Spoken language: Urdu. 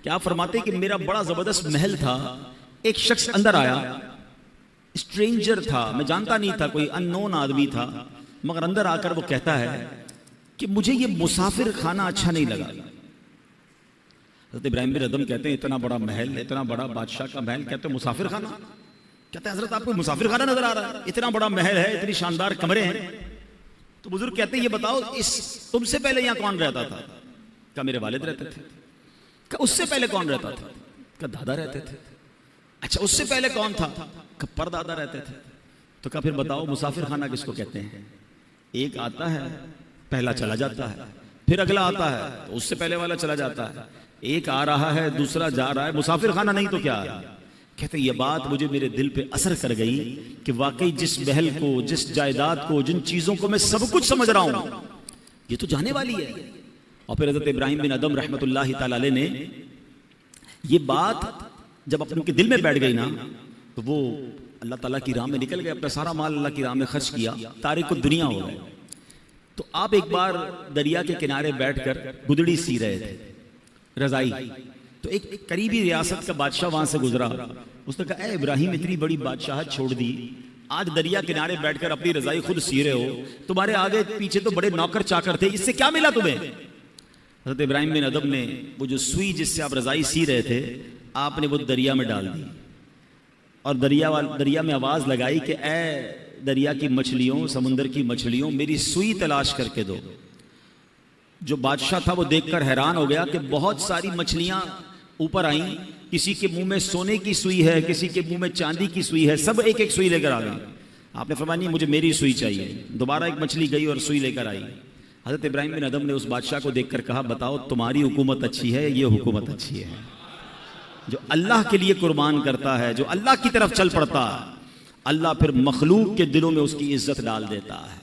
کہ آپ فرماتے کہ میرا بڑا زبردست محل تھا، ایک شخص اندر آیا، اسٹرینجر تھا، میں جانتا نہیں تھا، کوئی ان نون آدمی تھا، مگر اندر آ کر وہ کہتا ہے کہ مجھے یہ مسافر خانہ اچھا نہیں لگا۔ حضرت ابراہیم بن ادم کہتے ہیں اتنا بڑا محل، اتنا بڑا بادشاہ کا محل، کہتے ہیں مسافر خانہ؟ کہتے ہیں حضرت آپ کو مسافر خانہ نظر آ رہا ہے؟ اتنا بڑا محل ہے، اتنی شاندار کمرے ہیں۔ تو بزرگ کہتے ہیں یہ بتاؤ تم سے پہلے یہاں کون رہتا تھا؟ کہا میرے والد رہتے تھے۔ کہا اس سے پہلے کون رہتا تھا؟ کہا دادا رہتے تھے۔ اچھا اس سے پہلے کون تھا؟ کہا پردادا رہتے تھے۔ تو کہا پھر بتاؤ مسافر خانہ کس کو کہتے ہیں؟ ایک آتا ہے پہلا چلا جاتا ہے، پھر اگلا آتا ہے تو اس سے پہلے والا چلا جاتا ہے، ایک آ رہا ہے دوسرا جا رہا ہے، مسافر خانہ نہیں تو کیا ہے؟ کہتے ہیں یہ بات مجھے میرے دل پہ اثر کر گئی کہ واقعی جس محل کو، جس جائیداد کو، جن چیزوں کو میں سب کچھ سمجھ رہا ہوں یہ تو جانے والی ہے۔ اور پھر حضرت ابراہیم بن ادم رحمۃ اللہ تعالی علیہ نے یہ بات جب اپنے کے دل میں بیٹھ گئی نا تو وہ اللہ تعالیٰ کی راہ میں نکل گئے، اپنا سارا مال اللہ کی راہ میں خرچ کیا، تارک الدنیا ہو گئے۔ تو آپ ایک بار دریا کے کنارے بیٹھ کر گدڑی سی رہے تھے، رضائی، تو ایک قریبی ریاست کا بادشاہ وہاں سے گزرا، اس نے کہا اے ابراہیم اتنی بڑی بادشاہت چھوڑ دی، آج دریا کنارے بیٹھ کر اپنی رضائی خود سی رہے ہو، تمہارے آگے پیچھے تو بڑے نوکر چاکر تھے، اس سے کیا ملا تمہیں؟ حضرت ابراہیم بن ادم نے وہ جو سوئی جس سے آپ رضائی سی رہے تھے آپ نے وہ دریا میں ڈال دی، اور دریا میں آواز لگائی کہ اے دریا کی مچھلیوں، سمندر کی مچھلیوں، میری سوئی تلاش کر کے دو۔ جو بادشاہ تھا وہ دیکھ کر حیران ہو گیا کہ بہت ساری مچھلیاں اوپر آئیں، کسی کے منہ میں سونے کی سوئی ہے، کسی کے منہ میں چاندی کی سوئی ہے، سب ایک ایک سوئی لے کر آ گئی۔ آپ نے فرمایا نہیں مجھے میری سوئی چاہیے۔ دوبارہ ایک مچھلی گئی اور سوئی لے کر آئی۔ حضرت ابراہیم بن ادم نے اس بادشاہ کو دیکھ کر کہا بتاؤ تمہاری حکومت اچھی ہے یہ حکومت اچھی ہے؟ جو اللہ کے لیے قربان کرتا ہے، جو اللہ کی طرف چل پڑتا ہے، اللہ پھر مخلوق کے دلوں میں اس کی عزت ڈال دیتا ہے۔